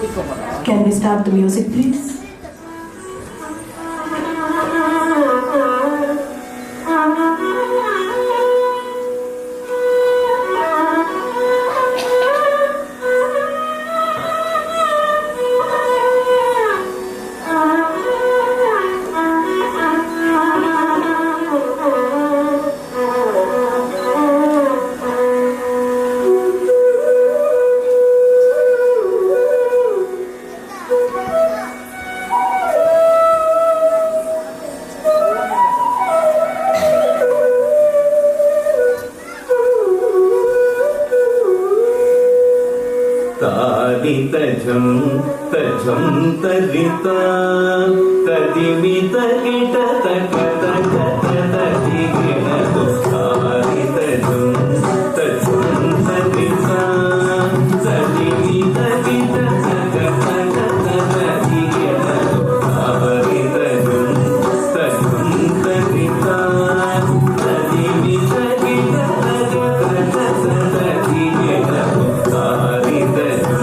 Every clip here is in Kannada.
Can we start the music, please? तजं तजं तरिता तदिमित किट तक तक तदिगिण दुःखारि तजं तजं तरिता तदिमित किट तक तक तदिगिण दुःखारि तजं तजं तरिता तदिमित किट तक तक तदिगिण दुःखारि तजं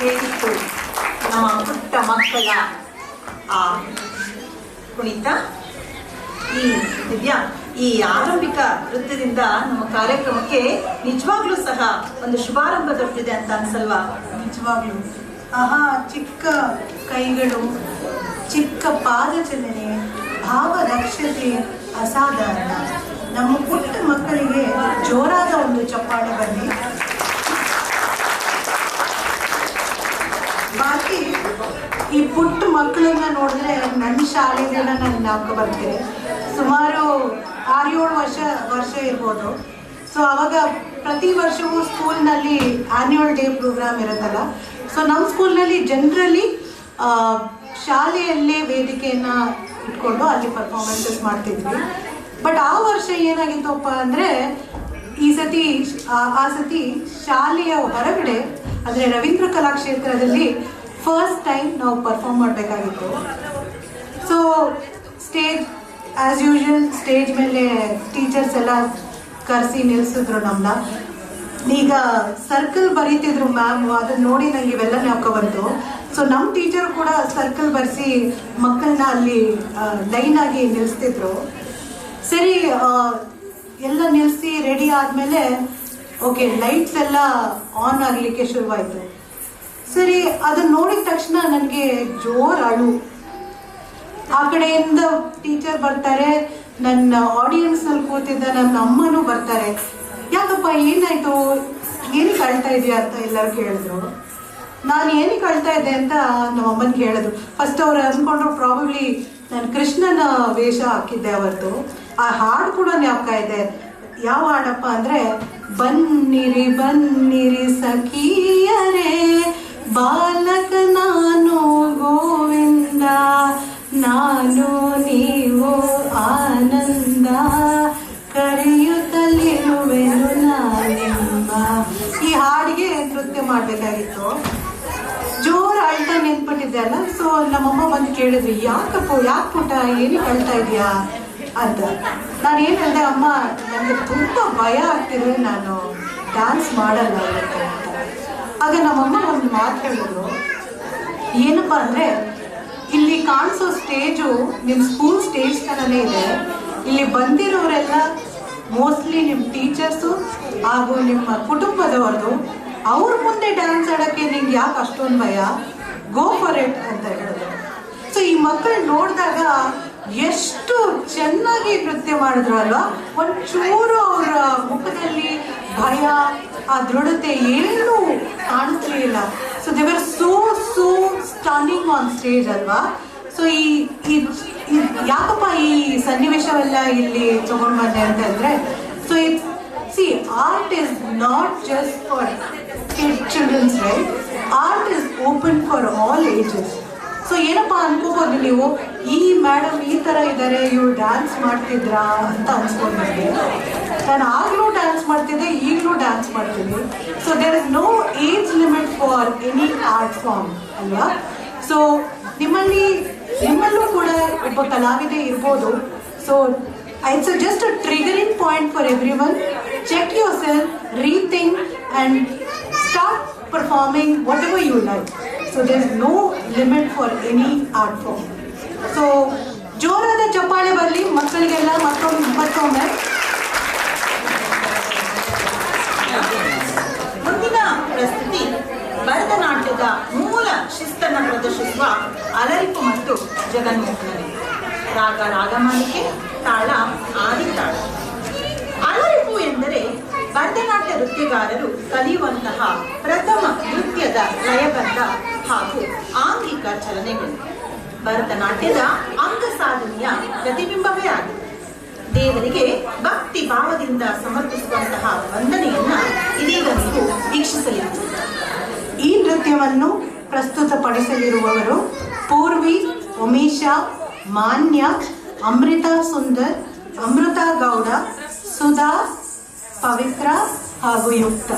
ಹೇಗಿತ್ತು ನಮ್ಮ ಪುಟ್ಟ ಮಕ್ಕಳ ಆ ಕುಣಿತ. ಈ ದಿವ್ಯಾ, ಈ ಆರಂಭಿಕ ನೃತ್ಯದಿಂದ ನಮ್ಮ ಕಾರ್ಯಕ್ರಮಕ್ಕೆ ನಿಜವಾಗ್ಲೂ ಸಹ ಒಂದು ಶುಭಾರಂಭ ದೊರೆತಿದೆ ಅಂತ ಅನ್ಸಲ್ವಾ? ನಿಜವಾಗ್ಲೂ ಆಹಾ, ಚಿಕ್ಕ ಕೈಗಳು, ಚಿಕ್ಕ ಪಾದಚಲನೆ, ಭಾವದಕ್ಷತೆ ಅಸಾಧಾರಣ. ನಮ್ಮ ಪುಟ್ಟ ಮಕ್ಕಳಿಗೆ ಜೋರಾದ ಒಂದು ಚಪ್ಪಾಳೆ ಬರಲಿ. ಬಾಕಿ ಈ ಪುಟ್ಟ ಮಕ್ಕಳನ್ನ ನೋಡಿದ್ರೆ ನನ್ನ ಶಾಲೆಗೆಲ್ಲ ನನ್ನ ಜ್ಞಾಪಕ ಬರ್ತೀನಿ. ಸುಮಾರು 6-7 ವರ್ಷ ಇರ್ಬೋದು. ಸೊ ಅವಾಗ ಪ್ರತಿ ವರ್ಷವೂ ಸ್ಕೂಲ್ನಲ್ಲಿ ಆ್ಯನ್ಯುವಲ್ ಡೇ ಪ್ರೋಗ್ರಾಮ್ ಇರುತ್ತಲ್ಲ. ಸೊ ನಮ್ಮ ಸ್ಕೂಲ್ನಲ್ಲಿ ಜನರಲಿ ಶಾಲೆಯಲ್ಲೇ ವೇದಿಕೆಯನ್ನು ಇಟ್ಕೊಂಡು ಅಲ್ಲಿ ಪರ್ಫಾರ್ಮೆನ್ಸಸ್ ಮಾಡ್ತಿದ್ವಿ. ಬಟ್ ಆ ವರ್ಷ ಏನಾಗಿತ್ತಪ್ಪ ಅಂದರೆ ಆ ಸತಿ ಶಾಲೆಯ ಹೊರಗಡೆ ಅಂದರೆ ರವೀಂದ್ರ ಕಲಾಕ್ಷೇತ್ರದಲ್ಲಿ ಫಸ್ಟ್ ಟೈಮ್ ನಾವು ಪರ್ಫಾರ್ಮ್ ಮಾಡಬೇಕಾಗಿತ್ತು. So stage as usual stage ಮೇಲೆ ಟೀಚರ್ಸ್ ಎಲ್ಲ ಕರೆಸಿ ನಿಲ್ಲಿಸಿದ್ರು ನಮ್ಮನ್ನ. ಈಗ ಸರ್ಕಲ್ ಬರೀತಿದ್ರು ಮ್ಯಾಮ್, ಅದನ್ನ ನೋಡಿ ನಂಗೆ ಇವೆಲ್ಲ ಜ್ಞಾಪಕ ಬಂತು. ಸೊ ನಮ್ಮ ಟೀಚರ್ ಕೂಡ ಸರ್ಕಲ್ ಬರೆಸಿ ಮಕ್ಕಳನ್ನ ಅಲ್ಲಿ ಲೈನಾಗಿ ನಿಲ್ಲಿಸ್ತಿದ್ರು. ಸರಿ, ಎಲ್ಲ ನಿಲ್ಲಿಸಿ ರೆಡಿ ಆದಮೇಲೆ ಓಕೆ, ಲೈಟ್ಸ್ ಎಲ್ಲ ಆನ್ ಆಗಲಿಕ್ಕೆ ಶುರುವಾಯಿತು. ಸರಿ, ಅದನ್ನ ನೋಡಿದ ತಕ್ಷಣ ನನಗೆ ಜೋರು ಅಳು. ಆ ಕಡೆಯಿಂದ ಟೀಚರ್ ಬರ್ತಾರೆ, ನನ್ನ ಆಡಿಯನ್ಸ್ನಲ್ಲಿ ಕೂತಿದ್ದ ನನ್ನ ಅಮ್ಮನೂ ಬರ್ತಾರೆ. ಯಾಕಪ್ಪ ಏನಾಯ್ತು, ಏನಕ್ಕೆ ಅಳ್ತಾ ಇದೆಯಾ ಅಂತ ಎಲ್ಲರೂ ಕೇಳಿದ್ರು. ನಾನು ಏನಕ್ಕೆ ಅಳ್ತಾ ಇದ್ದೆ ಅಂತ ನಮ್ಮ ಅಮ್ಮನ ಕೇಳಿದ್ರು. ಫಸ್ಟ್ ಅವ್ರು ಅಂದ್ಕೊಂಡ್ರು ಪ್ರಾಬಬ್ಲಿ ನಾನು ಕೃಷ್ಣನ ವೇಷ ಹಾಕಿದ್ದೆ ಅವತ್ತು. ಆ ಹಾಡು ಕೂಡ ಜ್ಞಾಪಕ ಇದೆ. ಯಾವ ಹಾಡಪ್ಪ ಅಂದರೆ, ಬನ್ನಿರಿ ಬನ್ನಿರಿ ಸಖಿಯರೇ, ಬಾಲಕ ನಾನು ಗೋವಿಂದ, ನಾನು ನೀವು ಆನಂದ, ಕರೆಯುತ್ತಲಿರುವೆನು ನಾನೆಂಬ. ಈ ಹಾಡಿಗೆ ನೃತ್ಯ ಮಾಡಬೇಕಾಗಿತ್ತು. ಜೋರು ಅಳ್ತಾ ನೆನ್ಪಿಟ್ಟಿದ್ದೆ ಅಲ್ಲ. ಸೊ ನಮ್ಮಮ್ಮ ಬಂದು ಕೇಳಿದ್ವಿ, ಯಾಕೆ ಪುಟ್ಟ ಏನಕ್ಕೆ ಅಳ್ತಾ ಇದೆಯಾ ಅಂತ. ನಾನು ಏನು ಹೇಳಿದೆ, ಅಮ್ಮ ನನಗೆ ತುಂಬ ಭಯ ಆಗ್ತಿದೆ, ನಾನು ಡ್ಯಾನ್ಸ್ ಮಾಡಲ್ಲ ಇವತ್ತು ಅಂತ. ಆಗ ನಮ್ಮಮ್ಮ ಒಂದು ಮಾತು ಹೇಳಿದ್ರು. ಏನಪ್ಪ ಅಂದರೆ, ಇಲ್ಲಿ ಕಾಣಿಸೋ ಸ್ಟೇಜು ನಿಮ್ಮ ಸ್ಕೂಲ್ ಸ್ಟೇಜ್ ಥರನೇ ಇದೆ. ಇಲ್ಲಿ ಬಂದಿರೋರೆಲ್ಲ ಮೋಸ್ಟ್ಲಿ ನಿಮ್ಮ ಟೀಚರ್ಸು ಹಾಗೂ ನಿಮ್ಮ ಕುಟುಂಬದವ್ರದ್ದು. ಅವ್ರ ಮುಂದೆ ಡ್ಯಾನ್ಸ್ ಆಡೋಕ್ಕೆ ನಿಂಗೆ ಯಾಕೆ ಅಷ್ಟೊಂದು ಭಯ, ಗೋ ಫಾರ್ ಇಟ್ ಅಂತ ಹೇಳಿದ್ರು. ಸೊ ಈ ಮಕ್ಕಳು ನೋಡಿದಾಗ ಎಷ್ಟು ಚೆನ್ನಾಗಿ ನೃತ್ಯ ಮಾಡಿದ್ರು ಅಲ್ವಾ. ಒಂಚೂರು ಅವರ ಮುಖದಲ್ಲಿ ಭಯ, ಆ ದೃಢತೆ ಏನೂ ಕಾಣಿಸ್ಲಿಲ್ಲ. So they were so stunning on stage ಅಲ್ವಾ. ಸೊ ಈ ಯಾಕಪ್ಪ ಈ ಸನ್ನಿವೇಶವೆಲ್ಲ ಇಲ್ಲಿ ತಗೊಂಡು ಬಂದೆ ಅಂತಂದರೆ, so see art is not just for childrens, right? Art is open for all ages. So ಏನಪ್ಪ ಅನ್ಕೋಬೋದು ನೀವು, ಈ ಮೇಡಮ್ ಈ ಥರ ಇದ್ದಾರೆ, ಇವ್ರು ಡ್ಯಾನ್ಸ್ ಮಾಡ್ತಿದ್ರಾ ಅಂತ ಅನ್ಸ್ಕೊಂಡಿದ್ದೆ. ನಾನು ಆಗಲೂ ಡ್ಯಾನ್ಸ್ ಮಾಡ್ತಿದ್ದೆ, ಈಗಲೂ ಡ್ಯಾನ್ಸ್ ಮಾಡ್ತೀನಿ. So there is no age limit for any art form ಅಲ್ವಾ. ಸೊ ನಿಮ್ಮಲ್ಲೂ ಕೂಡ ಒಬ್ಬ ಕಲಾವಿದೆ ಇರ್ಬೋದು. So it's just a triggering point for everyone. Check yourself, rethink and start performing whatever you like. So there's no limit for any art form. So ಜೋರಾದ ಚಪ್ಪಾಳೆ ಬರಲಿ ಮಕ್ಕಳಿಗೆಲ್ಲ ಮತ್ತೊಮ್ಮೆ. ಮುಂದಿನ ಪ್ರಸ್ತುತಿ ಭರತನಾಟ್ಯದ ಮೂಲ ಶಿಸ್ತನ್ನು ಪ್ರದರ್ಶಿಸುವ ಅಲರಿಪು ಮತ್ತು ಜಗನ್ಮೋಹನವೇ. ರಾಗ ರಾಗಮಾಲಿಕೆ, ತಾಳ ಆದಿತಾಳ. ಅಲರಿಪು ಎಂದರೆ ಭರತನಾಟ್ಯ ನೃತ್ಯಗಾರರು ಕಲಿಯುವಂತಹ ಪ್ರಥಮ ನೃತ್ಯದ ಲಯಬದ್ಧ ಹಾಗೂ ಆಂಗಿಕ ಚಲನೆಗಳು. ಭರತನಾಟ್ಯದ ಅಂಗ ಸಾಧನೆಯ ಪ್ರತಿಬಿಂಬವೇ ಆಗಿದೆ. ದೇವರಿಗೆ ಭಕ್ತಿ ಭಾವದಿಂದ ಸಮರ್ಪಿಸುವಂತಹ ವಂದನೆಯನ್ನ ಇದೀಗ ನೀವು ವೀಕ್ಷಿಸಲಿದ್ದೀರಿ. ಈ ನೃತ್ಯವನ್ನು ಪ್ರಸ್ತುತಪಡಿಸಲಿರುವವರು ಪೂರ್ವಿ, ಉಮೇಶಾ, ಮಾನ್ಯ, ಅಮೃತಾ ಸುಂದರ್, ಅಮೃತಾ ಗೌಡ, ಸುಧಾ, ಪವಿತ್ರ ಹಾಗೂ ಯುಕ್ತ.